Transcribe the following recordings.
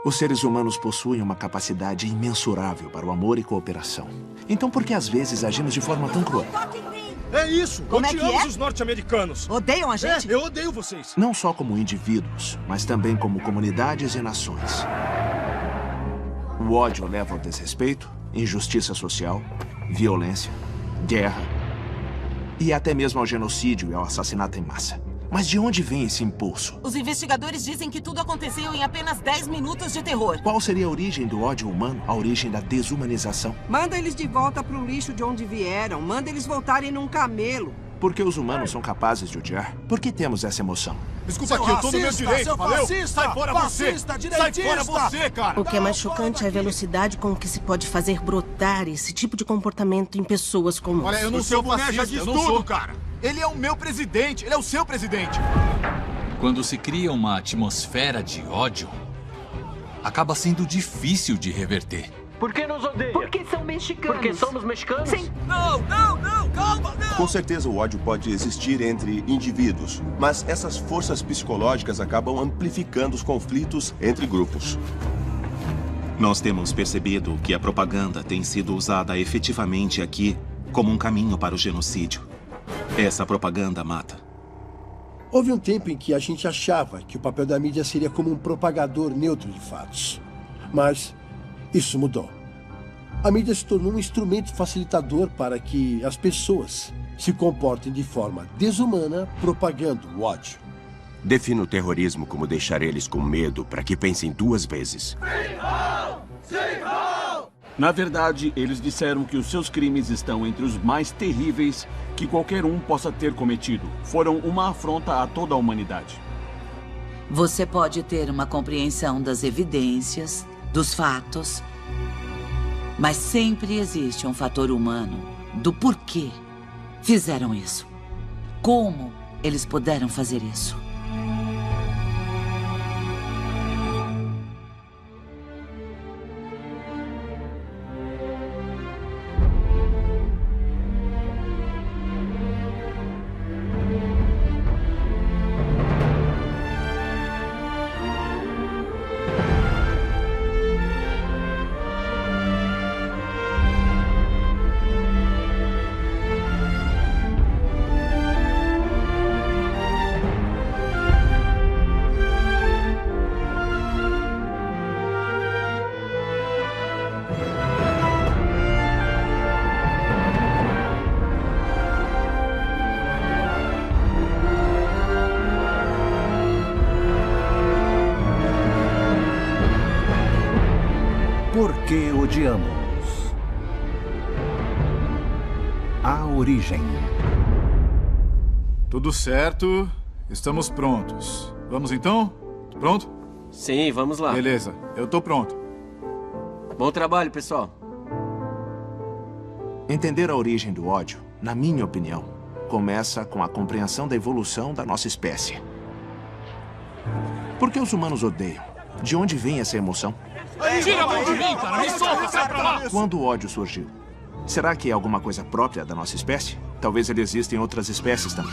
Os seres humanos possuem uma capacidade imensurável para o amor e cooperação. Então por que às vezes agimos de forma tão cruel? É isso! Como é que Odiamos é? os norte-americanos! Odeiam a gente? Eu odeio vocês! Não só como indivíduos, mas também como comunidades e nações. O ódio leva ao desrespeito, injustiça social, violência, guerra e até mesmo ao genocídio e ao assassinato em massa. Mas de onde vem esse impulso? Os investigadores dizem que tudo aconteceu em apenas 10 minutos de terror. Qual seria a origem do ódio humano, a origem da desumanização? Manda eles de volta pro lixo de onde vieram. Manda eles voltarem num camelo. Por que os humanos são capazes de odiar? Por que temos essa emoção? Desculpa aqui, eu tô no meu direito, valeu? Sai fora você! Sai fora você, cara! O que é mais chocante é a velocidade com que se pode fazer brotar esse tipo de comportamento em pessoas comuns. Olha, eu não sou fascista, eu não sou, cara! Ele é o meu presidente, ele é o seu presidente! Quando se cria uma atmosfera de ódio, acaba sendo difícil de reverter. Por que nos odeia? Porque são mexicanos. Porque somos mexicanos? Sim. Não, calma, não! Com certeza o ódio pode existir entre indivíduos, mas essas forças psicológicas acabam amplificando os conflitos entre grupos. Nós temos percebido que a propaganda tem sido usada efetivamente aqui como um caminho para o genocídio. Essa propaganda mata. Houve um tempo em que a gente achava que o papel da mídia seria como um propagador neutro de fatos. Mas isso mudou. A mídia se tornou um instrumento facilitador para que as pessoas se comportem de forma desumana, propagando o ódio. Defino o terrorismo como deixar eles com medo para que pensem duas vezes. Na verdade, eles disseram que os seus crimes estão entre os mais terríveis que qualquer um possa ter cometido. Foram uma afronta a toda a humanidade. Você pode ter uma compreensão das evidências, dos fatos, mas sempre existe um fator humano do porquê fizeram isso. Como eles puderam fazer isso? Por que odiamos? A origem. Tudo certo, estamos prontos. Vamos então? Pronto? Sim, vamos lá. Beleza, eu tô pronto. Bom trabalho, pessoal. Entender a origem do ódio, na minha opinião, começa com a compreensão da evolução da nossa espécie. Por que os humanos odeiam? De onde vem essa emoção? Tira a mão de mim, cara! Me solta, sai pra lá! Quando o ódio surgiu? Será que é alguma coisa própria da nossa espécie? Talvez ele exista em outras espécies também.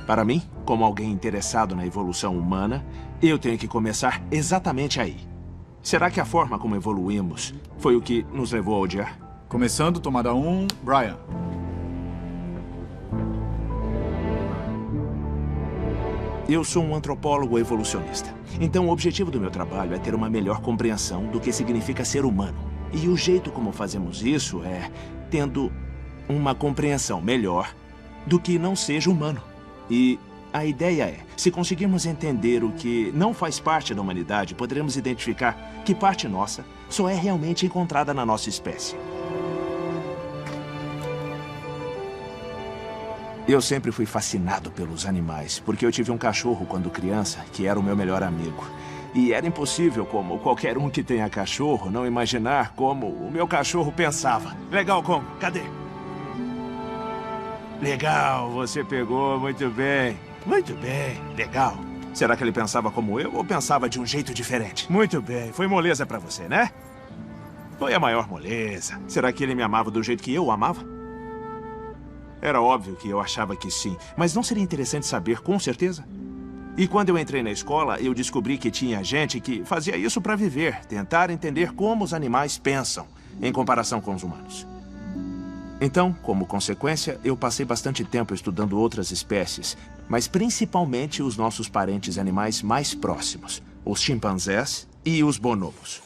Para mim, como alguém interessado na evolução humana, eu tenho que começar exatamente aí. Será que a forma como evoluímos foi o que nos levou a odiar? Começando, tomada 1, Brian. Eu sou um antropólogo evolucionista. Então, o objetivo do meu trabalho é ter uma melhor compreensão do que significa ser humano. E o jeito como fazemos isso é tendo uma compreensão melhor do que não seja humano. E a ideia é, se conseguirmos entender o que não faz parte da humanidade, poderemos identificar que parte nossa só é realmente encontrada na nossa espécie. Eu sempre fui fascinado pelos animais, porque eu tive um cachorro quando criança, que era o meu melhor amigo. E era impossível, como qualquer um que tenha cachorro, não imaginar como o meu cachorro pensava. Legal, Congo, cadê? Legal, você pegou, muito bem. Muito bem, legal. Será que ele pensava como eu ou pensava de um jeito diferente? Muito bem, foi moleza pra você, né? Foi a maior moleza. Será que ele me amava do jeito que eu o amava? Era óbvio que eu achava que sim, mas não seria interessante saber com certeza? E quando eu entrei na escola, eu descobri que tinha gente que fazia isso para viver, tentar entender como os animais pensam, em comparação com os humanos. Então, como consequência, eu passei bastante tempo estudando outras espécies, mas principalmente os nossos parentes animais mais próximos, os chimpanzés e os bonobos.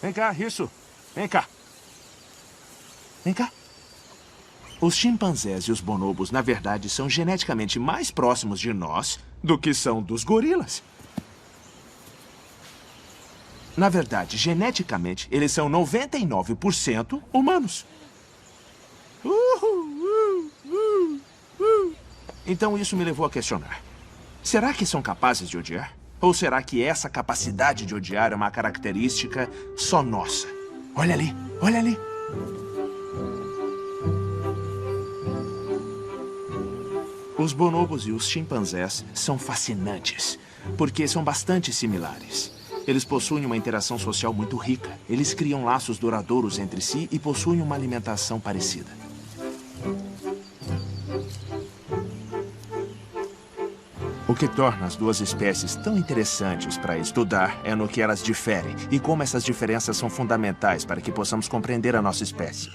Vem cá, isso. Vem cá. Vem cá. Os chimpanzés e os bonobos, na verdade, são geneticamente mais próximos de nós do que são dos gorilas. Na verdade, geneticamente, eles são 99% humanos. Então isso me levou a questionar. Será que são capazes de odiar? Ou será que essa capacidade de odiar é uma característica só nossa? Olha ali, olha ali. Os bonobos e os chimpanzés são fascinantes, porque são bastante similares. Eles possuem uma interação social muito rica. Eles criam laços duradouros entre si e possuem uma alimentação parecida. O que torna as duas espécies tão interessantes para estudar é no que elas diferem e como essas diferenças são fundamentais para que possamos compreender a nossa espécie.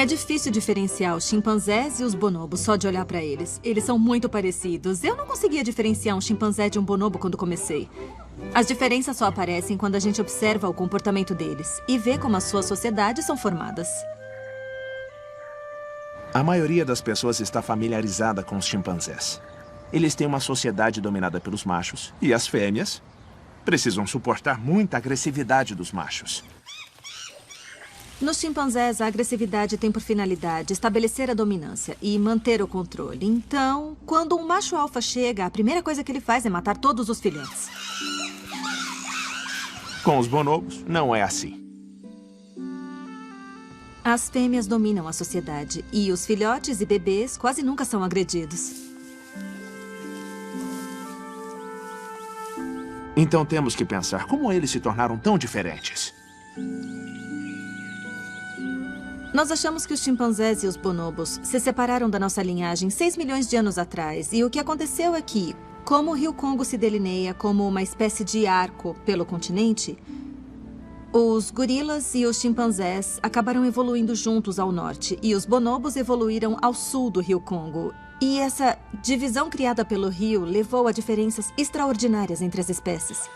É difícil diferenciar os chimpanzés e os bonobos só de olhar para eles. Eles são muito parecidos. Eu não conseguia diferenciar um chimpanzé de um bonobo quando comecei. As diferenças só aparecem quando a gente observa o comportamento deles e vê como as suas sociedades são formadas. A maioria das pessoas está familiarizada com os chimpanzés. Eles têm uma sociedade dominada pelos machos e as fêmeas precisam suportar muita agressividade dos machos. Nos chimpanzés, a agressividade tem por finalidade estabelecer a dominância e manter o controle. Então, quando um macho alfa chega, a primeira coisa que ele faz é matar todos os filhotes. Com os bonobos, não é assim. As fêmeas dominam a sociedade e os filhotes e bebês quase nunca são agredidos. Então temos que pensar como eles se tornaram tão diferentes. Nós achamos que os chimpanzés e os bonobos se separaram da nossa linhagem 6 milhões de anos atrás. E o que aconteceu é que, como o Rio Congo se delineia como uma espécie de arco pelo continente, os gorilas e os chimpanzés acabaram evoluindo juntos ao norte e os bonobos evoluíram ao sul do Rio Congo. E essa divisão criada pelo rio levou a diferenças extraordinárias entre as espécies.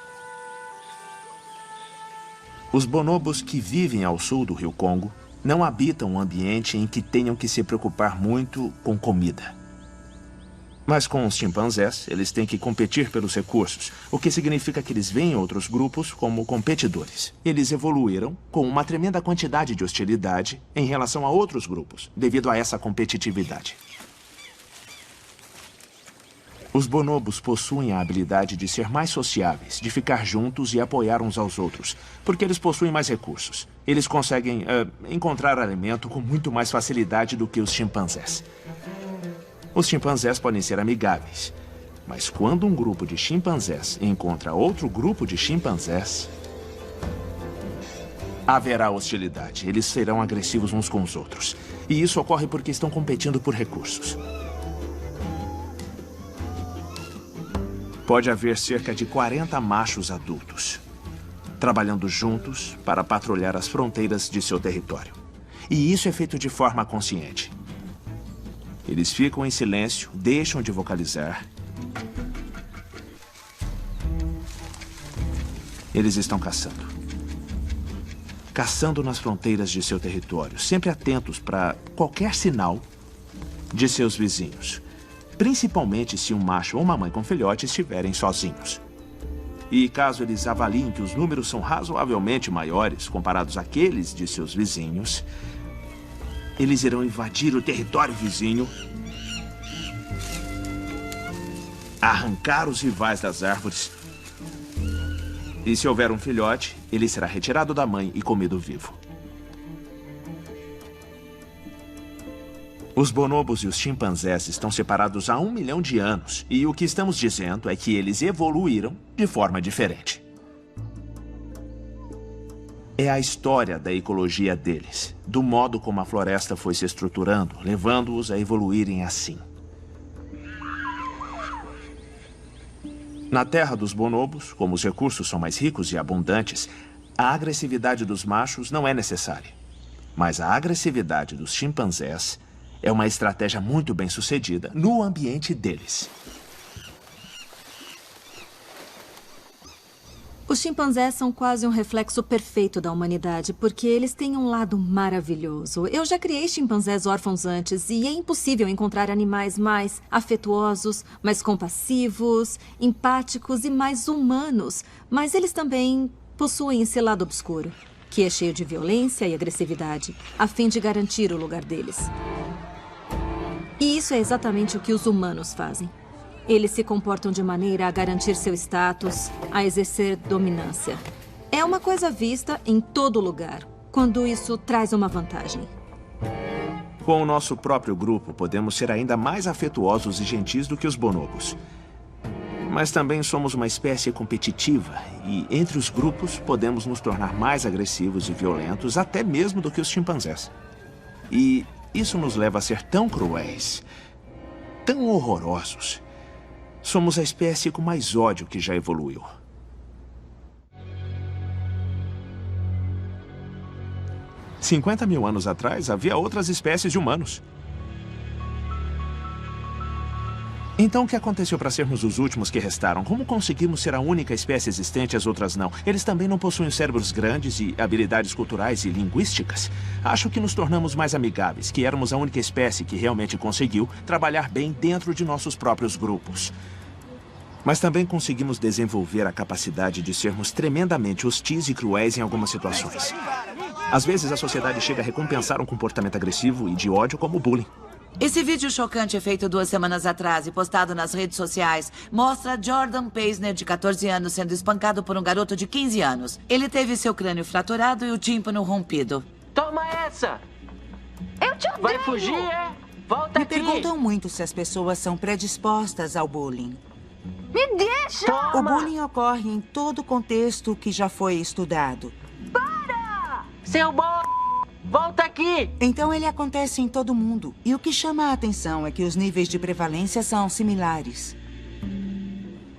Os bonobos que vivem ao sul do Rio Congo não habitam um ambiente em que tenham que se preocupar muito com comida. Mas com os chimpanzés, eles têm que competir pelos recursos, o que significa que eles veem outros grupos como competidores. Eles evoluíram com uma tremenda quantidade de hostilidade em relação a outros grupos, devido a essa competitividade. Os bonobos possuem a habilidade de ser mais sociáveis, de ficar juntos e apoiar uns aos outros, porque eles possuem mais recursos. Eles conseguem encontrar alimento com muito mais facilidade do que os chimpanzés. Os chimpanzés podem ser amigáveis, mas quando um grupo de chimpanzés encontra outro grupo de chimpanzés, haverá hostilidade. Eles serão agressivos uns com os outros. E isso ocorre porque estão competindo por recursos. Pode haver cerca de 40 machos adultos, trabalhando juntos para patrulhar as fronteiras de seu território. E isso é feito de forma consciente. Eles ficam em silêncio, deixam de vocalizar. Eles estão caçando. Caçando nas fronteiras de seu território, sempre atentos para qualquer sinal de seus vizinhos. Principalmente se um macho ou uma mãe com filhote estiverem sozinhos. E caso eles avaliem que os números são razoavelmente maiores comparados àqueles de seus vizinhos, eles irão invadir o território vizinho, arrancar os rivais das árvores, e se houver um filhote, ele será retirado da mãe e comido vivo. Os bonobos e os chimpanzés estão separados há 1 milhão de anos, e o que estamos dizendo é que eles evoluíram de forma diferente. é a história da ecologia deles, do modo como a floresta foi se estruturando, levando-os a evoluírem assim. Na terra dos bonobos, como os recursos são mais ricos e abundantes, a agressividade dos machos não é necessária. Mas a agressividade dos chimpanzés é uma estratégia muito bem sucedida no ambiente deles. Os chimpanzés são quase um reflexo perfeito da humanidade, porque eles têm um lado maravilhoso. Eu já criei chimpanzés órfãos antes, e é impossível encontrar animais mais afetuosos, mais compassivos, empáticos e mais humanos. Mas eles também possuem esse lado obscuro, que é cheio de violência e agressividade, a fim de garantir o lugar deles. E isso é exatamente o que os humanos fazem. Eles se comportam de maneira a garantir seu status, a exercer dominância. É uma coisa vista em todo lugar, quando isso traz uma vantagem. Com o nosso próprio grupo, podemos ser ainda mais afetuosos e gentis do que os bonobos. Mas também somos uma espécie competitiva e, entre os grupos, podemos nos tornar mais agressivos e violentos, até mesmo do que os chimpanzés. E isso nos leva a ser tão cruéis, tão horrorosos. Somos a espécie com mais ódio que já evoluiu. Há 50 mil anos atrás, havia outras espécies de humanos. Então, o que aconteceu para sermos os últimos que restaram? Como conseguimos ser a única espécie existente e as outras não? Eles também não possuem cérebros grandes e habilidades culturais e linguísticas? Acho que nos tornamos mais amigáveis, que éramos a única espécie que realmente conseguiu trabalhar bem dentro de nossos próprios grupos. Mas também conseguimos desenvolver a capacidade de sermos tremendamente hostis e cruéis em algumas situações. Às vezes, a sociedade chega a recompensar um comportamento agressivo e de ódio como o bullying. Esse vídeo chocante feito 2 semanas atrás e postado nas redes sociais mostra Jordan Paisner, de 14 anos, sendo espancado por um garoto de 15 anos. Ele teve seu crânio fraturado e o tímpano rompido. Toma essa! Eu te odeio! Vai fugir, é? Volta aqui! Me perguntam muito se as pessoas são predispostas ao bullying. Me deixa! O bullying ocorre em todo contexto que já foi estudado. Para! Seu volta aqui! Então ele acontece em todo mundo. E o que chama a atenção é que os níveis de prevalência são similares.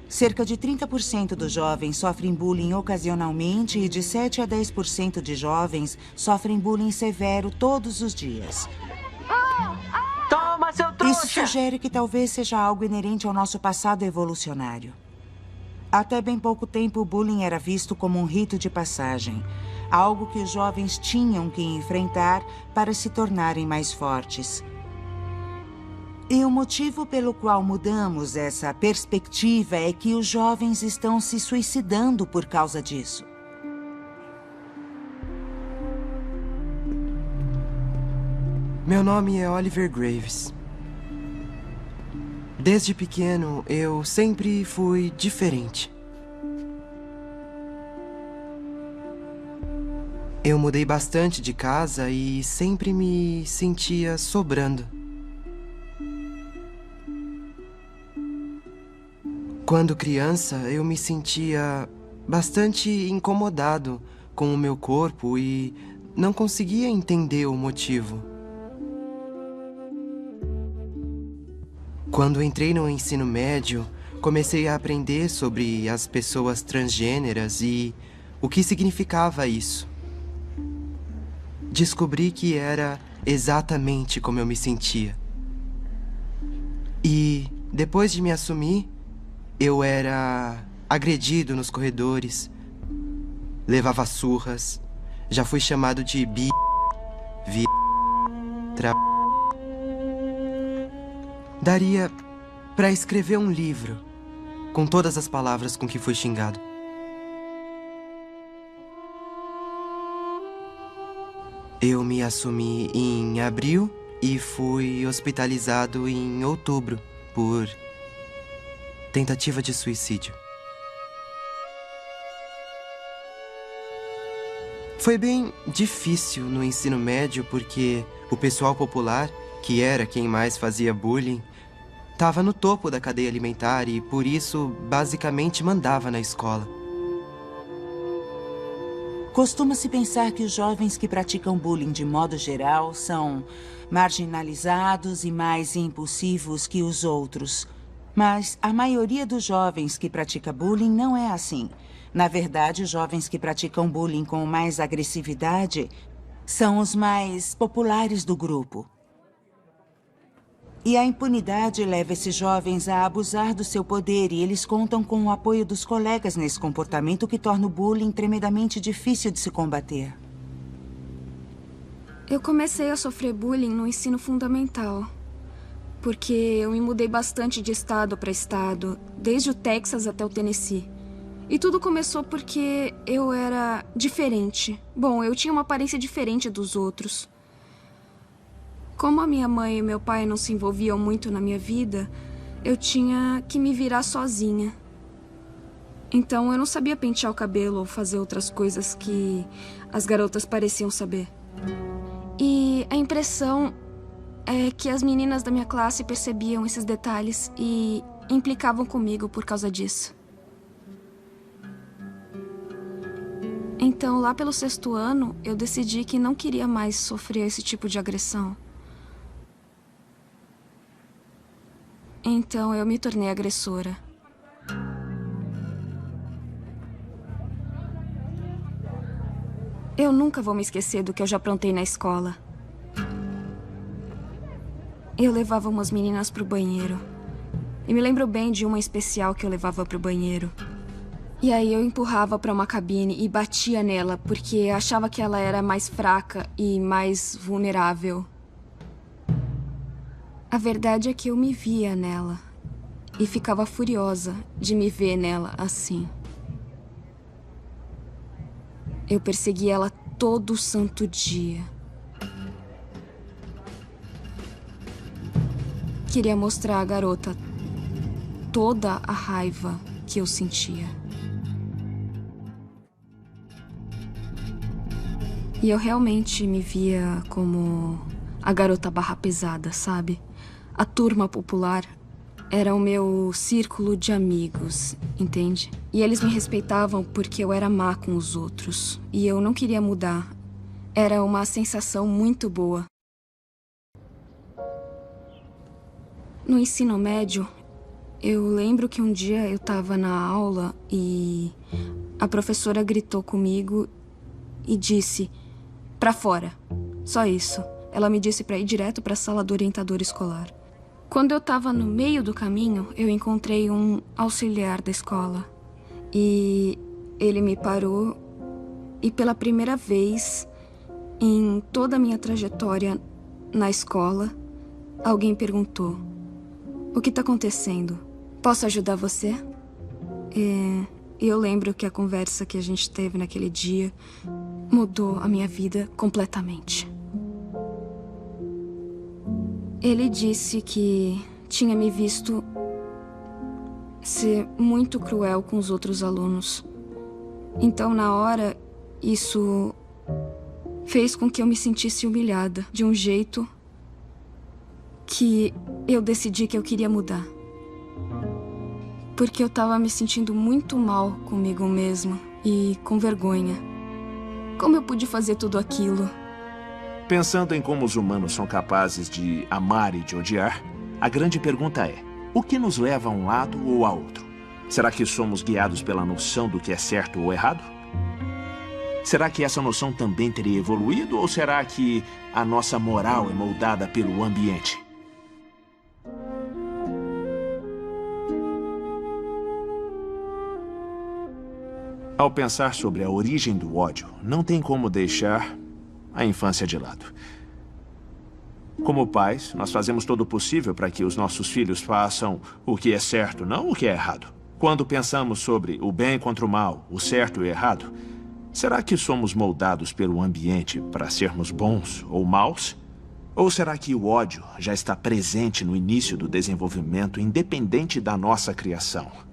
Cerca de 30% dos jovens sofrem bullying ocasionalmente e de 7 a 10% de jovens sofrem bullying severo todos os dias. Toma, seu trouxa! Isso sugere que talvez seja algo inerente ao nosso passado evolucionário. Até bem pouco tempo, o bullying era visto como um rito de passagem. Algo que os jovens tinham que enfrentar para se tornarem mais fortes. E o motivo pelo qual mudamos essa perspectiva é que os jovens estão se suicidando por causa disso. Meu nome é Oliver Graves. Desde pequeno, eu sempre fui diferente. Eu mudei bastante de casa e sempre me sentia sobrando. Quando criança, eu me sentia bastante incomodado com o meu corpo e não conseguia entender o motivo. Quando entrei no ensino médio, comecei a aprender sobre as pessoas transgêneras e o que significava isso. Descobri que era exatamente como eu me sentia. E depois de me assumir, eu era agredido nos corredores, levava surras, já fui chamado de Daria para escrever um livro com todas as palavras com que fui xingado. Eu me assumi em abril e fui hospitalizado em outubro por tentativa de suicídio. Foi bem difícil no ensino médio porque o pessoal popular, que era quem mais fazia bullying, estava no topo da cadeia alimentar e, por isso, basicamente mandava na escola. Costuma-se pensar que os jovens que praticam bullying de modo geral são marginalizados e mais impulsivos que os outros. Mas a maioria dos jovens que pratica bullying não é assim. Na verdade, os jovens que praticam bullying com mais agressividade são os mais populares do grupo. E a impunidade leva esses jovens a abusar do seu poder e eles contam com o apoio dos colegas nesse comportamento, que torna o bullying tremendamente difícil de se combater. Eu comecei a sofrer bullying no ensino fundamental, porque eu me mudei bastante de estado para estado, desde o Texas até o Tennessee. E tudo começou porque eu era diferente. Bom, eu tinha uma aparência diferente dos outros. Como a minha mãe e meu pai não se envolviam muito na minha vida, eu tinha que me virar sozinha. Então eu não sabia pentear o cabelo ou fazer outras coisas que as garotas pareciam saber. E a impressão é que as meninas da minha classe percebiam esses detalhes e implicavam comigo por causa disso. Então, lá pelo 6º ano, eu decidi que não queria mais sofrer esse tipo de agressão. Então, eu me tornei agressora. Eu nunca vou me esquecer do que eu já aprontei na escola. Eu levava umas meninas pro banheiro. E me lembro bem de uma especial que eu levava pro banheiro. E aí eu empurrava pra uma cabine e batia nela, porque achava que ela era mais fraca e mais vulnerável. A verdade é que eu me via nela. E ficava furiosa de me ver nela assim. Eu perseguia ela todo santo dia. Queria mostrar à garota toda a raiva que eu sentia. E eu realmente me via como a garota barra pesada, sabe? A turma popular era o meu círculo de amigos, entende? E eles me respeitavam porque eu era má com os outros. E eu não queria mudar. Era uma sensação muito boa. No ensino médio, eu lembro que um dia eu estava na aula e a professora gritou comigo e disse: "Pra fora." Só isso. Ela me disse para ir direto para a sala do orientador escolar. Quando eu estava no meio do caminho, eu encontrei um auxiliar da escola. E ele me parou e pela primeira vez em toda a minha trajetória na escola, alguém perguntou: "O que está acontecendo? Posso ajudar você?" E eu lembro que a conversa que a gente teve naquele dia mudou a minha vida completamente. Ele disse que tinha me visto ser muito cruel com os outros alunos. Então, na hora, isso fez com que eu me sentisse humilhada de um jeito que eu decidi que eu queria mudar. Porque eu estava me sentindo muito mal comigo mesma e com vergonha. Como eu pude fazer tudo aquilo? Pensando em como os humanos são capazes de amar e de odiar, a grande pergunta é: o que nos leva a um lado ou a outro? Será que somos guiados pela noção do que é certo ou errado? Será que essa noção também teria evoluído ou será que a nossa moral é moldada pelo ambiente? Ao pensar sobre a origem do ódio, não tem como deixar a infância de lado. Como pais, nós fazemos todo o possível para que os nossos filhos façam o que é certo, não o que é errado. Quando pensamos sobre o bem contra o mal, o certo e o errado, será que somos moldados pelo ambiente para sermos bons ou maus? Ou será que o ódio já está presente no início do desenvolvimento, independente da nossa criação?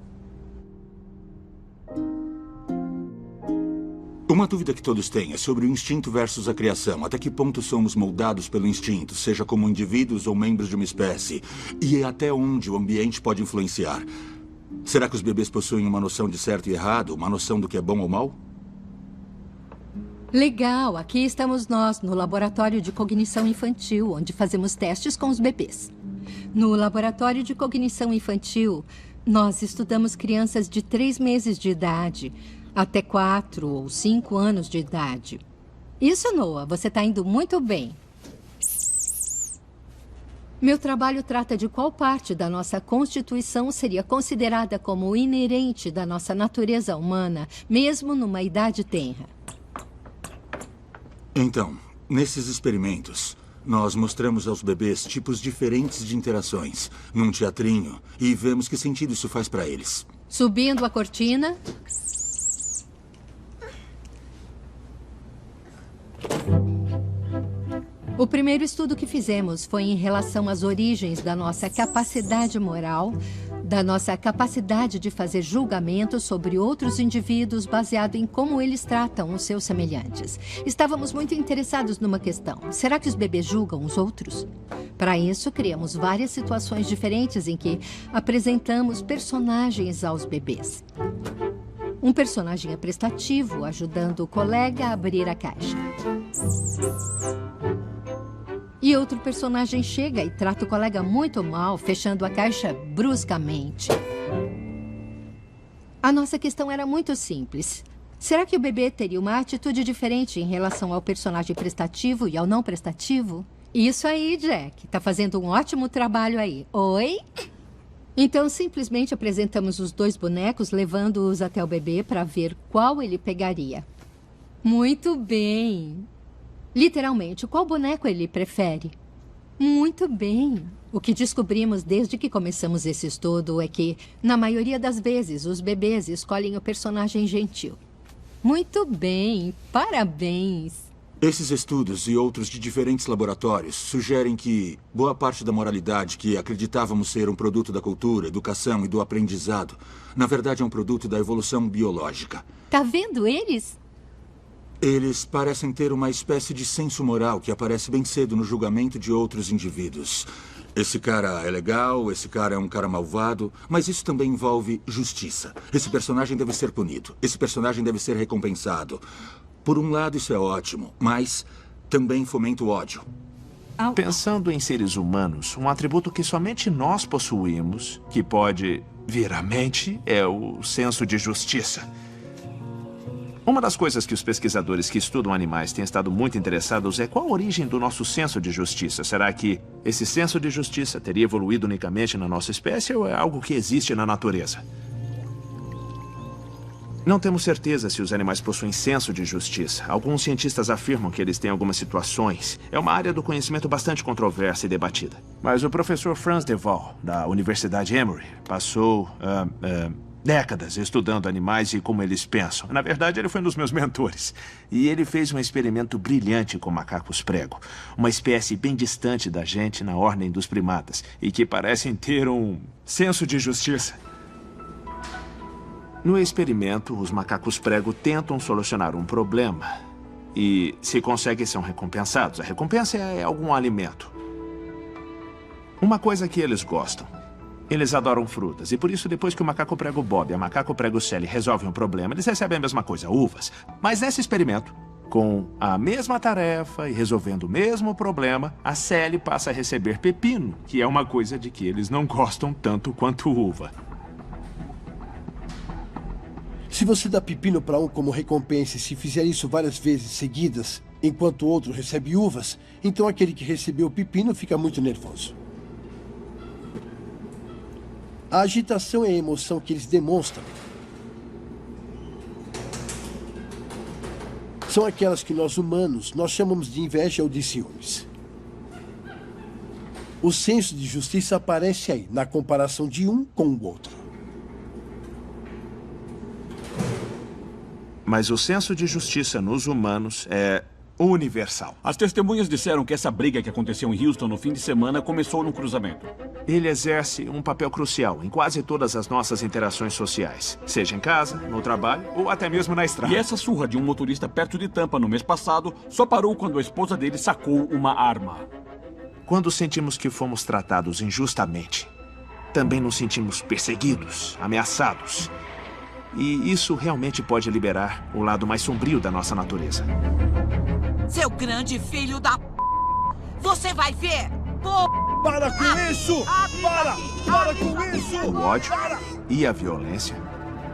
Uma dúvida que todos têm é sobre o instinto versus a criação. Até que ponto somos moldados pelo instinto, seja como indivíduos ou membros de uma espécie? E até onde o ambiente pode influenciar? Será que os bebês possuem uma noção de certo e errado, uma noção do que é bom ou mal? Legal, aqui estamos nós, no Laboratório de Cognição Infantil, onde fazemos testes com os bebês. No Laboratório de Cognição Infantil, nós estudamos crianças de 3 meses de idade até 4 ou 5 anos de idade. Isso, Noah, você está indo muito bem. Meu trabalho trata de qual parte da nossa Constituição seria considerada como inerente da nossa natureza humana, mesmo numa idade tenra. Então, nesses experimentos, nós mostramos aos bebês tipos diferentes de interações num teatrinho e vemos que sentido isso faz para eles. Subindo a cortina. O primeiro estudo que fizemos foi em relação às origens da nossa capacidade moral, da nossa capacidade de fazer julgamentos sobre outros indivíduos baseado em como eles tratam os seus semelhantes. Estávamos muito interessados numa questão. Será que os bebês julgam os outros? Para isso, criamos várias situações diferentes em que apresentamos personagens aos bebês. Um personagem é prestativo, ajudando o colega a abrir a caixa. E outro personagem chega e trata o colega muito mal, fechando a caixa bruscamente. A nossa questão era muito simples. Será que o bebê teria uma atitude diferente em relação ao personagem prestativo e ao não prestativo? Isso aí, Jack. Tá fazendo um ótimo trabalho aí. Oi? Então, simplesmente apresentamos os 2 bonecos, levando-os até o bebê para ver qual ele pegaria. Muito bem. Literalmente, qual boneco ele prefere? Muito bem. O que descobrimos desde que começamos esse estudo é que, na maioria das vezes, os bebês escolhem o personagem gentil. Muito bem. Parabéns. Esses estudos e outros de diferentes laboratórios sugerem que boa parte da moralidade que acreditávamos ser um produto da cultura, educação e do aprendizado, na verdade é um produto da evolução biológica. Tá vendo eles? Eles parecem ter uma espécie de senso moral que aparece bem cedo no julgamento de outros indivíduos. Esse cara é legal, esse cara é um cara malvado, mas isso também envolve justiça. Esse personagem deve ser punido, esse personagem deve ser recompensado. Por um lado, isso é ótimo, mas também fomenta o ódio. Pensando em seres humanos, um atributo que somente nós possuímos, que pode vir à mente, é o senso de justiça. Uma das coisas que os pesquisadores que estudam animais têm estado muito interessados é qual a origem do nosso senso de justiça. Será que esse senso de justiça teria evoluído unicamente na nossa espécie ou é algo que existe na natureza? Não temos certeza se os animais possuem senso de justiça. Alguns cientistas afirmam que eles têm algumas situações. É uma área do conhecimento bastante controversa e debatida. Mas o professor Franz de Waal, da Universidade Emory, passou décadas estudando animais e como eles pensam. Na verdade, ele foi um dos meus mentores. E ele fez um experimento brilhante com macacos prego. Uma espécie bem distante da gente na ordem dos primatas. E que parecem ter um senso de justiça. No experimento, os macacos prego tentam solucionar um problema. E, se conseguem, são recompensados. A recompensa é algum alimento. Uma coisa que eles gostam. Eles adoram frutas, e por isso depois que o macaco prego Bob e a macaco prego Sally resolvem um problema, eles recebem a mesma coisa, uvas. Mas nesse experimento, com a mesma tarefa e resolvendo o mesmo problema, a Sally passa a receber pepino, que é uma coisa de que eles não gostam tanto quanto uva. Se você dá pepino para um como recompensa e se fizer isso várias vezes seguidas, enquanto o outro recebe uvas, então aquele que recebeu o pepino fica muito nervoso. A agitação é a emoção que eles demonstram. São aquelas que nós humanos, nós chamamos de inveja ou de ciúmes. O senso de justiça aparece aí, na comparação de um com o outro. Mas o senso de justiça nos humanos é universal. As testemunhas disseram que essa briga que aconteceu em Houston no fim de semana começou num cruzamento. Ele exerce um papel crucial em quase todas as nossas interações sociais, seja em casa, no trabalho ou até mesmo na estrada. E essa surra de um motorista perto de Tampa no mês passado só parou quando a esposa dele sacou uma arma. Quando sentimos que fomos tratados injustamente, também nos sentimos perseguidos, ameaçados. E isso realmente pode liberar o lado mais sombrio da nossa natureza. Seu grande filho da... Você vai ver! Para com isso! Para com isso! O ódio e a violência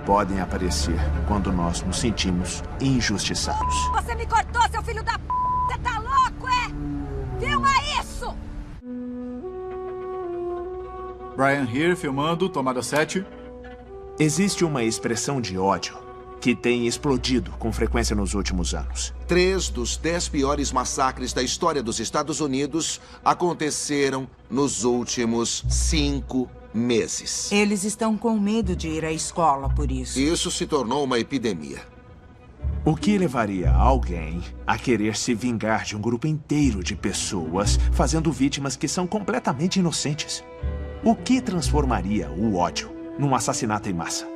podem aparecer quando nós nos sentimos injustiçados. Você me cortou, seu filho da p... Você tá louco, é? Filma isso! Brian Here, filmando, tomada 7. Existe uma expressão de ódio que tem explodido com frequência nos últimos anos. 3 dos 10 piores massacres da história dos Estados Unidos aconteceram nos últimos 5 meses. Eles estão com medo de ir à escola por isso. Isso se tornou uma epidemia. O que levaria alguém a querer se vingar de um grupo inteiro de pessoas, fazendo vítimas que são completamente inocentes? O que transformaria o ódio num assassinato em massa?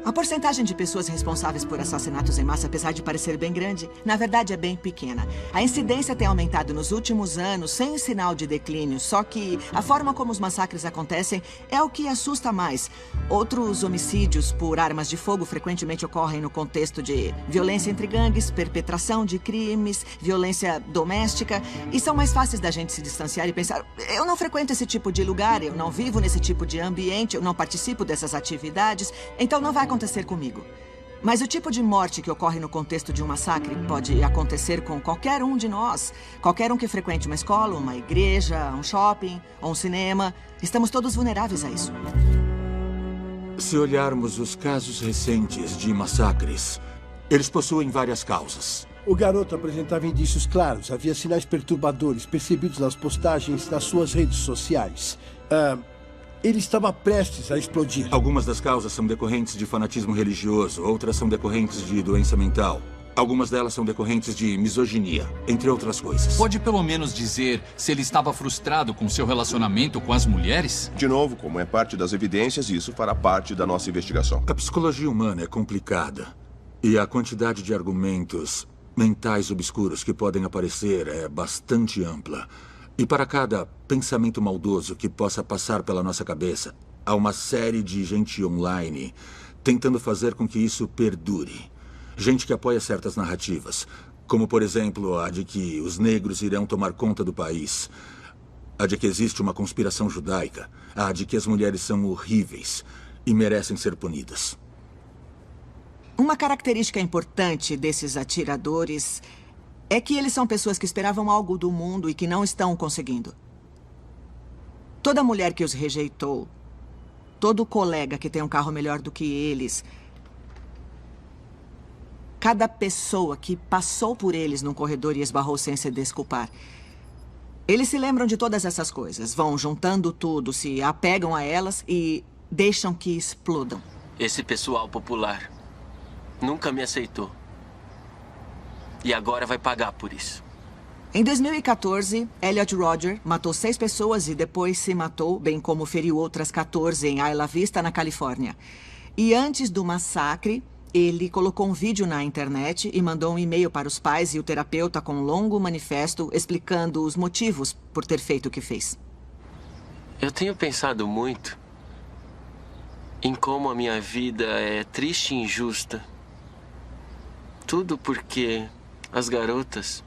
A porcentagem de pessoas responsáveis por assassinatos em massa, apesar de parecer bem grande, na verdade é bem pequena. A incidência tem aumentado nos últimos anos sem sinal de declínio, só que a forma como os massacres acontecem é o que assusta mais. Outros homicídios por armas de fogo frequentemente ocorrem no contexto de violência entre gangues, perpetração de crimes, violência doméstica, e são mais fáceis da gente se distanciar e pensar: eu não frequento esse tipo de lugar, eu não vivo nesse tipo de ambiente, eu não participo dessas atividades, então não vai acontecer comigo. Mas o tipo de morte que ocorre no contexto de um massacre pode acontecer com qualquer um de nós. Qualquer um que frequente uma escola, uma igreja, um shopping ou um cinema. Estamos todos vulneráveis a isso. Se olharmos os casos recentes de massacres, eles possuem várias causas. O garoto apresentava indícios claros. Havia sinais perturbadores percebidos nas postagens nas suas redes sociais. Ele estava prestes a explodir. Algumas das causas são decorrentes de fanatismo religioso, outras são decorrentes de doença mental. Algumas delas são decorrentes de misoginia, entre outras coisas. Pode pelo menos dizer se ele estava frustrado com seu relacionamento com as mulheres? De novo, como é parte das evidências, isso fará parte da nossa investigação. A psicologia humana é complicada. E a quantidade de argumentos mentais obscuros que podem aparecer é bastante ampla. E para cada pensamento maldoso que possa passar pela nossa cabeça, há uma série de gente online tentando fazer com que isso perdure. Gente que apoia certas narrativas, como, por exemplo, a de que os negros irão tomar conta do país, a de que existe uma conspiração judaica, a de que as mulheres são horríveis e merecem ser punidas. Uma característica importante desses atiradores é que eles são pessoas que esperavam algo do mundo e que não estão conseguindo. Toda mulher que os rejeitou, todo colega que tem um carro melhor do que eles, cada pessoa que passou por eles num corredor e esbarrou sem se desculpar, eles se lembram de todas essas coisas, vão juntando tudo, se apegam a elas e deixam que explodam. Esse pessoal popular nunca me aceitou. E agora vai pagar por isso. Em 2014, Elliot Rodger matou 6 pessoas e depois se matou, bem como feriu outras 14 em Isla Vista, na Califórnia. E antes do massacre, ele colocou um vídeo na internet e mandou um e-mail para os pais e o terapeuta com um longo manifesto explicando os motivos por ter feito o que fez. Eu tenho pensado muito em como a minha vida é triste e injusta. Tudo porque as garotas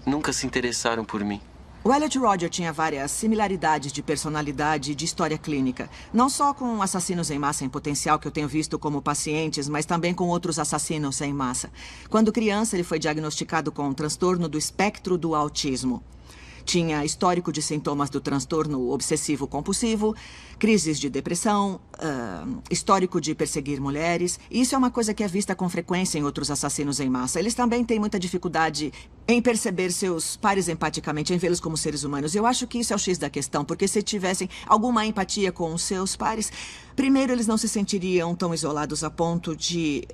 nunca se interessaram por mim. O Elliot Rodger tinha várias similaridades de personalidade e de história clínica. Não só com assassinos em massa em potencial que eu tenho visto como pacientes, mas também com outros assassinos em massa. Quando criança, ele foi diagnosticado com um transtorno do espectro do autismo. Tinha histórico de sintomas do transtorno obsessivo-compulsivo, crises de depressão, histórico de perseguir mulheres. E isso é uma coisa que é vista com frequência em outros assassinos em massa. Eles também têm muita dificuldade em perceber seus pares empaticamente, em vê-los como seres humanos. Eu acho que isso é o X da questão, porque se tivessem alguma empatia com os seus pares, primeiro, eles não se sentiriam tão isolados a ponto de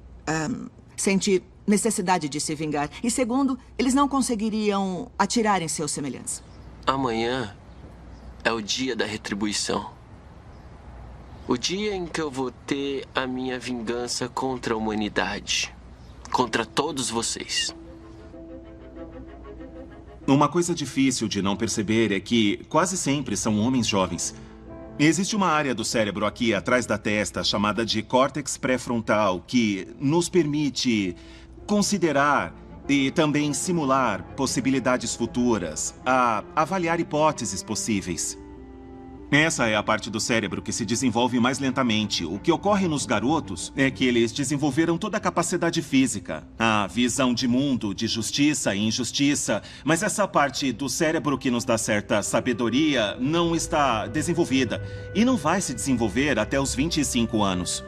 sentir necessidade de se vingar. E segundo, eles não conseguiriam atirar em seus semelhantes. Amanhã é o dia da retribuição. O dia em que eu vou ter a minha vingança contra a humanidade. Contra todos vocês. Uma coisa difícil de não perceber é que quase sempre são homens jovens. Existe uma área do cérebro aqui atrás da testa chamada de córtex pré-frontal que nos permite considerar e também simular possibilidades futuras, avaliar hipóteses possíveis. Essa é a parte do cérebro que se desenvolve mais lentamente. O que ocorre nos garotos é que eles desenvolveram toda a capacidade física, a visão de mundo, de justiça e injustiça, mas essa parte do cérebro que nos dá certa sabedoria não está desenvolvida e não vai se desenvolver até os 25 anos.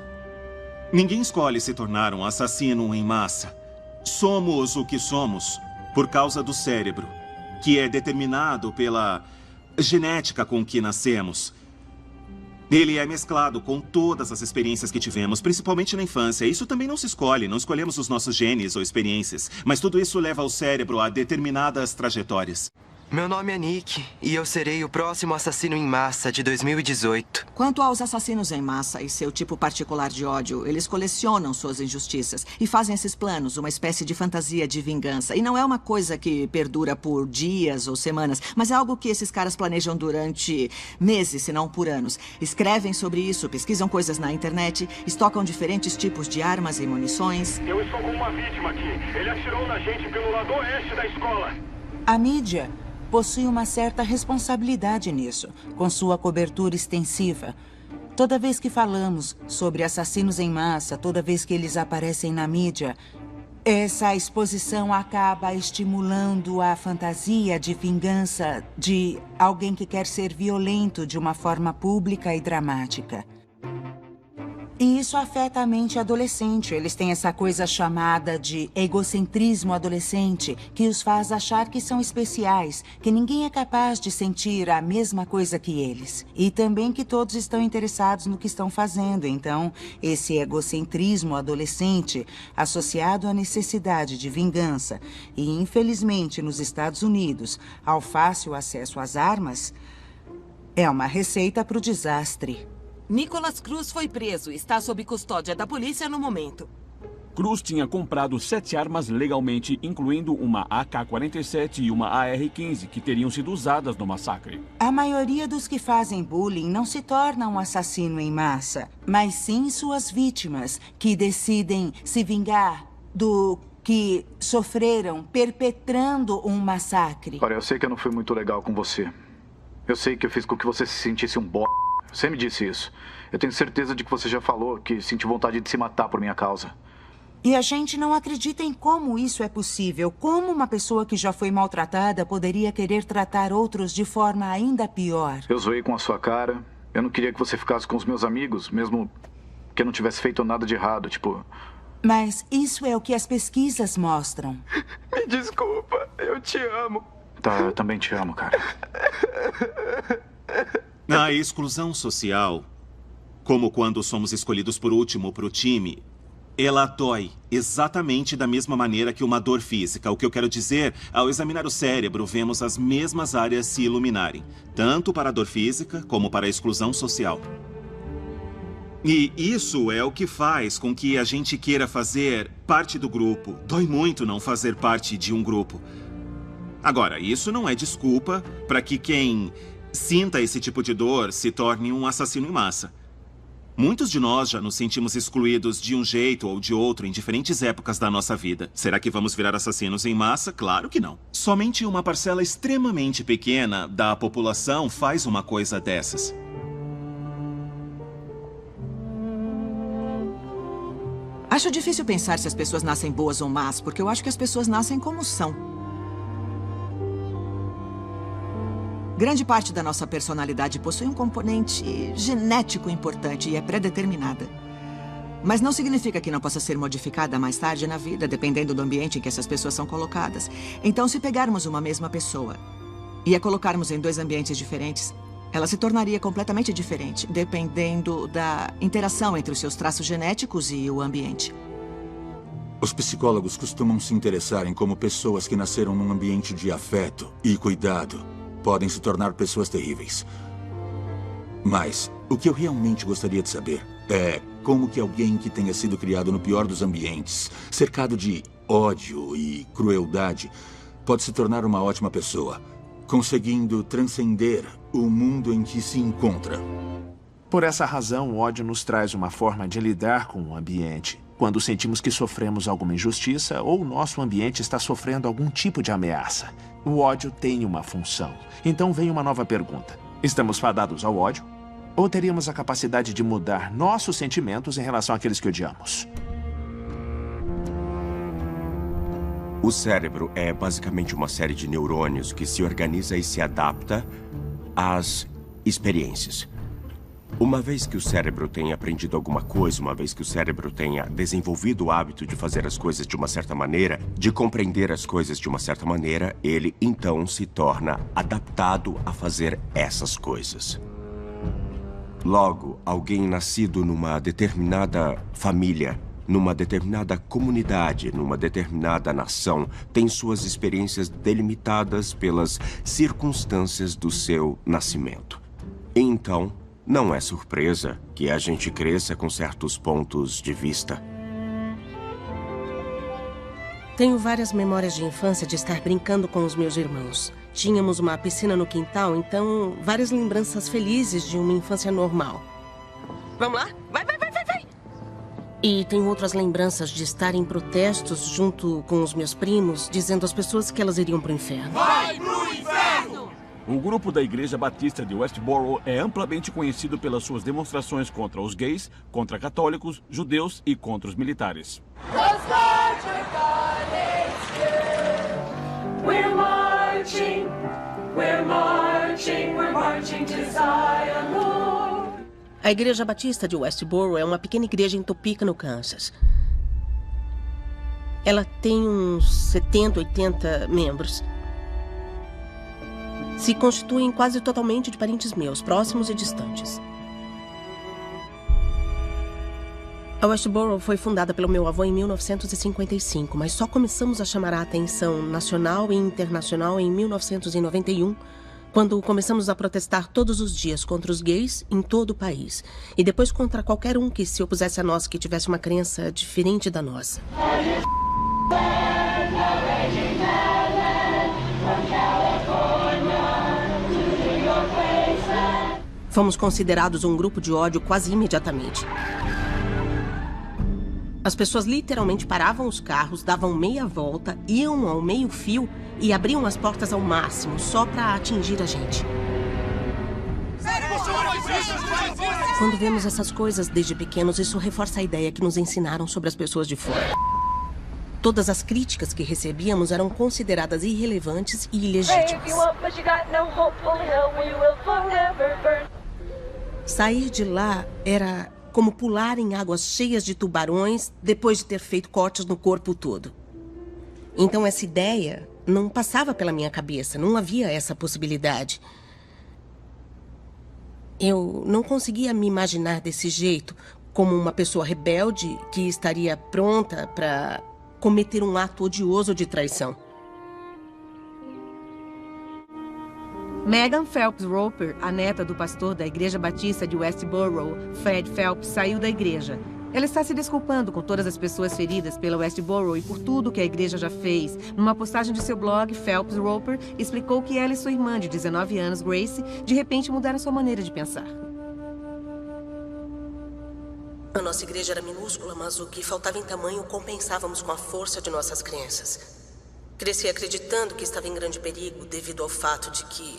Ninguém escolhe se tornar um assassino em massa. Somos o que somos por causa do cérebro, que é determinado pela genética com que nascemos. Ele é mesclado com todas as experiências que tivemos, principalmente na infância. Isso também não se escolhe, não escolhemos os nossos genes ou experiências, mas tudo isso leva o cérebro a determinadas trajetórias. Meu nome é Nick e eu serei o próximo assassino em massa de 2018. Quanto aos assassinos em massa e seu tipo particular de ódio, eles colecionam suas injustiças e fazem esses planos, uma espécie de fantasia de vingança. E não é uma coisa que perdura por dias ou semanas, mas é algo que esses caras planejam durante meses, se não por anos. Escrevem sobre isso, pesquisam coisas na internet, estocam diferentes tipos de armas e munições. Eu estou com uma vítima aqui. Ele atirou na gente pelo lado oeste da escola. A mídia possui uma certa responsabilidade nisso, com sua cobertura extensiva. Toda vez que falamos sobre assassinos em massa, toda vez que eles aparecem na mídia, essa exposição acaba estimulando a fantasia de vingança de alguém que quer ser violento de uma forma pública e dramática. E isso afeta a mente adolescente. Eles têm essa coisa chamada de egocentrismo adolescente, que os faz achar que são especiais, que ninguém é capaz de sentir a mesma coisa que eles. E também que todos estão interessados no que estão fazendo. Então, esse egocentrismo adolescente, associado à necessidade de vingança, e infelizmente nos Estados Unidos, ao fácil acesso às armas, é uma receita para o desastre. Nicholas Cruz foi preso e está sob custódia da polícia no momento. Cruz tinha comprado 7 armas legalmente, incluindo uma AK-47 e uma AR-15, que teriam sido usadas no massacre. A maioria dos que fazem bullying não se torna um assassino em massa, mas sim suas vítimas, que decidem se vingar do que sofreram perpetrando um massacre. Olha, eu sei que eu não fui muito legal com você. Eu sei que eu fiz com que você se sentisse um Você me disse isso. Eu tenho certeza de que você já falou que sentiu vontade de se matar por minha causa. E a gente não acredita em como isso é possível. Como uma pessoa que já foi maltratada poderia querer tratar outros de forma ainda pior? Eu zoei com a sua cara. Eu não queria que você ficasse com os meus amigos, mesmo que eu não tivesse feito nada de errado, tipo... Mas isso é o que as pesquisas mostram. Me desculpa, eu te amo. Tá, eu também te amo, cara. A exclusão social, como quando somos escolhidos por último para o time, ela dói exatamente da mesma maneira que uma dor física. O que eu quero dizer, ao examinar o cérebro, vemos as mesmas áreas se iluminarem, tanto para a dor física como para a exclusão social. E isso é o que faz com que a gente queira fazer parte do grupo. Dói muito não fazer parte de um grupo. Agora, isso não é desculpa para que quem sinta esse tipo de dor se torne um assassino em massa. Muitos de nós já nos sentimos excluídos de um jeito ou de outro em diferentes épocas da nossa vida. Será que vamos virar assassinos em massa? Claro que não. Somente uma parcela extremamente pequena da população faz uma coisa dessas. Acho difícil pensar se as pessoas nascem boas ou más, porque eu acho que as pessoas nascem como são. Grande parte da nossa personalidade possui um componente genético importante e é pré-determinada. Mas não significa que não possa ser modificada mais tarde na vida, dependendo do ambiente em que essas pessoas são colocadas. Então, se pegarmos uma mesma pessoa e a colocarmos em 2 ambientes diferentes, ela se tornaria completamente diferente, dependendo da interação entre os seus traços genéticos e o ambiente. Os psicólogos costumam se interessar em como pessoas que nasceram num ambiente de afeto e cuidado podem se tornar pessoas terríveis. Mas o que eu realmente gostaria de saber é como que alguém que tenha sido criado no pior dos ambientes, cercado de ódio e crueldade, pode se tornar uma ótima pessoa, conseguindo transcender o mundo em que se encontra. Por essa razão, o ódio nos traz uma forma de lidar com o ambiente. Quando sentimos que sofremos alguma injustiça ou o nosso ambiente está sofrendo algum tipo de ameaça. O ódio tem uma função. Então vem uma nova pergunta. Estamos fadados ao ódio? Ou teríamos a capacidade de mudar nossos sentimentos em relação àqueles que odiamos? O cérebro é basicamente uma série de neurônios que se organiza e se adapta às experiências. Uma vez que o cérebro tenha aprendido alguma coisa, uma vez que o cérebro tenha desenvolvido o hábito de fazer as coisas de uma certa maneira, de compreender as coisas de uma certa maneira, ele então se torna adaptado a fazer essas coisas. Logo, alguém nascido numa determinada família, numa determinada comunidade, numa determinada nação, tem suas experiências delimitadas pelas circunstâncias do seu nascimento. Então, não é surpresa que a gente cresça com certos pontos de vista. Tenho várias memórias de infância de estar brincando com os meus irmãos. Tínhamos uma piscina no quintal, então várias lembranças felizes de uma infância normal. Vamos lá? Vai! E tenho outras lembranças de estar em protestos junto com os meus primos, dizendo às pessoas que elas iriam pro inferno. Vai pro inferno! O grupo da Igreja Batista de Westboro é amplamente conhecido pelas suas demonstrações contra os gays, contra católicos, judeus e contra os militares. We're marching, we're marching, we're marching to Zion, Lord. A Igreja Batista de Westboro é uma pequena igreja em Topeka, no Kansas. Ela tem uns 70, 80 membros. Se constituem quase totalmente de parentes meus, próximos e distantes. A Westboro foi fundada pelo meu avô em 1955, mas só começamos a chamar a atenção nacional e internacional em 1991, quando começamos a protestar todos os dias contra os gays em todo o país. E depois contra qualquer um que se opusesse a nós, que tivesse uma crença diferente da nossa. Fomos considerados um grupo de ódio quase imediatamente. As pessoas literalmente paravam os carros, davam meia volta, iam ao meio-fio e abriam as portas ao máximo, só para atingir a gente. Quando vemos essas coisas desde pequenos, isso reforça a ideia que nos ensinaram sobre as pessoas de fora. Todas as críticas que recebíamos eram consideradas irrelevantes e ilegítimas. Sair de lá era como pular em águas cheias de tubarões depois de ter feito cortes no corpo todo. Então essa ideia não passava pela minha cabeça, não havia essa possibilidade. Eu não conseguia me imaginar desse jeito, como uma pessoa rebelde que estaria pronta para cometer um ato odioso de traição. Megan Phelps Roper, a neta do pastor da Igreja Batista de Westboro, Fred Phelps, saiu da igreja. Ela está se desculpando com todas as pessoas feridas pela Westboro e por tudo que a igreja já fez. Numa postagem de seu blog, Phelps Roper explicou que ela e sua irmã de 19 anos, Grace, de repente mudaram sua maneira de pensar. A nossa igreja era minúscula, mas o que faltava em tamanho compensávamos com a força de nossas crenças. Cresci acreditando que estava em grande perigo devido ao fato de que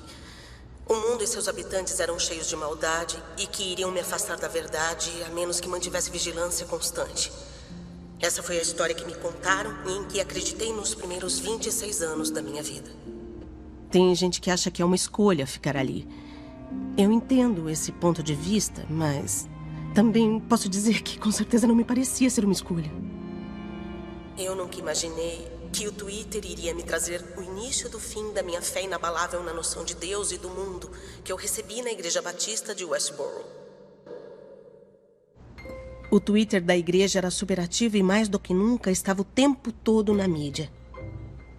o mundo e seus habitantes eram cheios de maldade e que iriam me afastar da verdade a menos que mantivesse vigilância constante. Essa foi a história que me contaram e em que acreditei nos primeiros 26 anos da minha vida. Tem gente que acha que é uma escolha ficar ali. Eu entendo esse ponto de vista, mas também posso dizer que com certeza não me parecia ser uma escolha. Eu nunca imaginei que o Twitter iria me trazer o início do fim da minha fé inabalável na noção de Deus e do mundo que eu recebi na Igreja Batista de Westboro. O Twitter da igreja era superativo e mais do que nunca estava o tempo todo na mídia.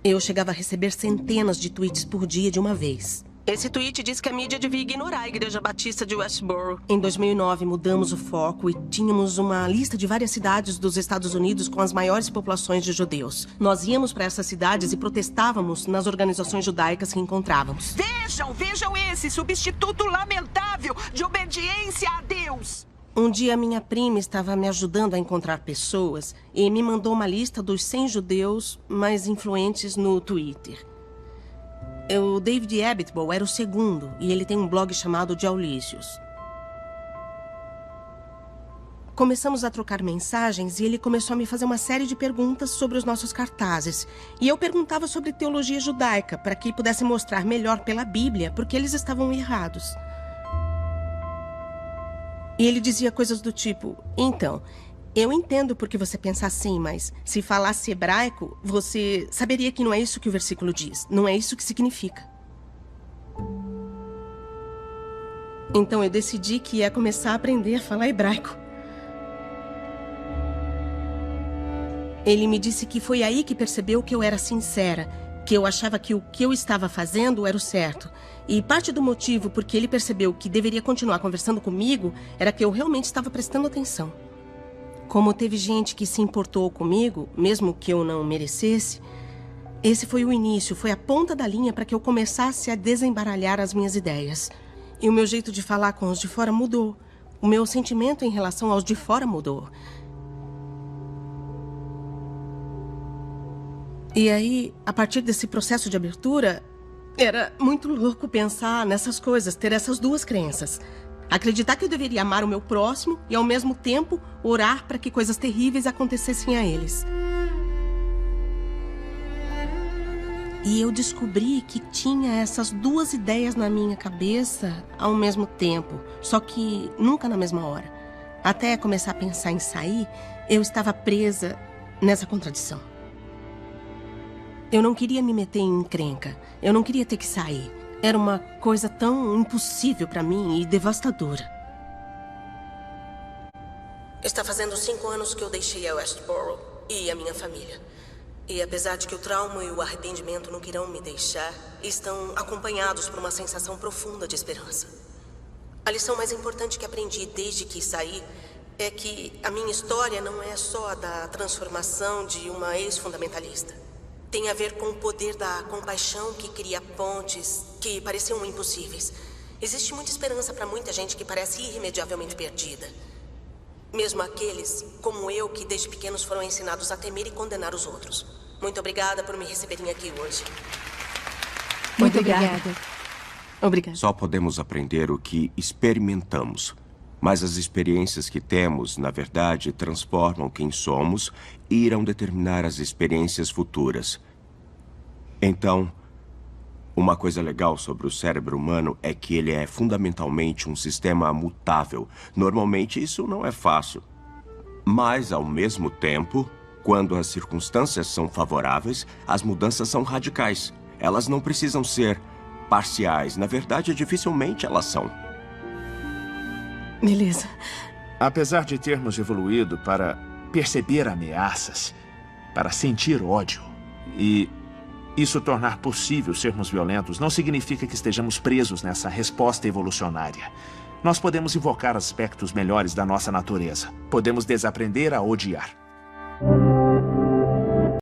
Eu chegava a receber centenas de tweets por dia de uma vez. Esse tweet diz que a mídia devia ignorar a Igreja Batista de Westboro. Em 2009, mudamos o foco e tínhamos uma lista de várias cidades dos Estados Unidos com as maiores populações de judeus. Nós íamos para essas cidades e protestávamos nas organizações judaicas que encontrávamos. Vejam esse substituto lamentável de obediência a Deus. Um dia, minha prima estava me ajudando a encontrar pessoas e me mandou uma lista dos 100 judeus mais influentes no Twitter. O David Abitbol era o segundo, e ele tem um blog chamado de Aulísios. Começamos a trocar mensagens e ele começou a me fazer uma série de perguntas sobre os nossos cartazes. E eu perguntava sobre teologia judaica, para que pudesse mostrar melhor pela Bíblia porque eles estavam errados. E ele dizia coisas do tipo, então, eu entendo porque você pensa assim, mas se falasse hebraico, você saberia que não é isso que o versículo diz. Não é isso que significa. Então eu decidi que ia começar a aprender a falar hebraico. Ele me disse que foi aí que percebeu que eu era sincera, que eu achava que o que eu estava fazendo era o certo. E parte do motivo por que ele percebeu que deveria continuar conversando comigo era que eu realmente estava prestando atenção. Como teve gente que se importou comigo, mesmo que eu não merecesse, esse foi o início, foi a ponta da linha para que eu começasse a desembaralhar as minhas ideias. E o meu jeito de falar com os de fora mudou. O meu sentimento em relação aos de fora mudou. E aí, a partir desse processo de abertura, era muito louco pensar nessas coisas, ter essas duas crenças. Acreditar que eu deveria amar o meu próximo e, ao mesmo tempo, orar para que coisas terríveis acontecessem a eles. E eu descobri que tinha essas duas ideias na minha cabeça ao mesmo tempo, só que nunca na mesma hora. Até começar a pensar em sair, eu estava presa nessa contradição. Eu não queria me meter em encrenca, eu não queria ter que sair. Era uma coisa tão impossível para mim e devastadora. Está fazendo 5 anos que eu deixei a Westboro e a minha família. E apesar de que o trauma e o arrependimento não querão me deixar, estão acompanhados por uma sensação profunda de esperança. A lição mais importante que aprendi desde que saí é que a minha história não é só a da transformação de uma ex-fundamentalista. Tem a ver com o poder da compaixão que cria pontes que pareciam impossíveis. Existe muita esperança para muita gente que parece irremediavelmente perdida. Mesmo aqueles, como eu, que desde pequenos foram ensinados a temer e condenar os outros. Muito obrigada por me receberem aqui hoje. Muito obrigada. Obrigada. Só podemos aprender o que experimentamos. Mas as experiências que temos, na verdade, transformam quem somos e irão determinar as experiências futuras. Então, uma coisa legal sobre o cérebro humano é que ele é fundamentalmente um sistema mutável. Normalmente isso não é fácil. Mas, ao mesmo tempo, quando as circunstâncias são favoráveis, as mudanças são radicais. Elas não precisam ser parciais. Na verdade, dificilmente elas são. Beleza. Apesar de termos evoluído para perceber ameaças, para sentir ódio e isso tornar possível sermos violentos, não significa que estejamos presos nessa resposta evolucionária. Nós podemos invocar aspectos melhores da nossa natureza. Podemos desaprender a odiar.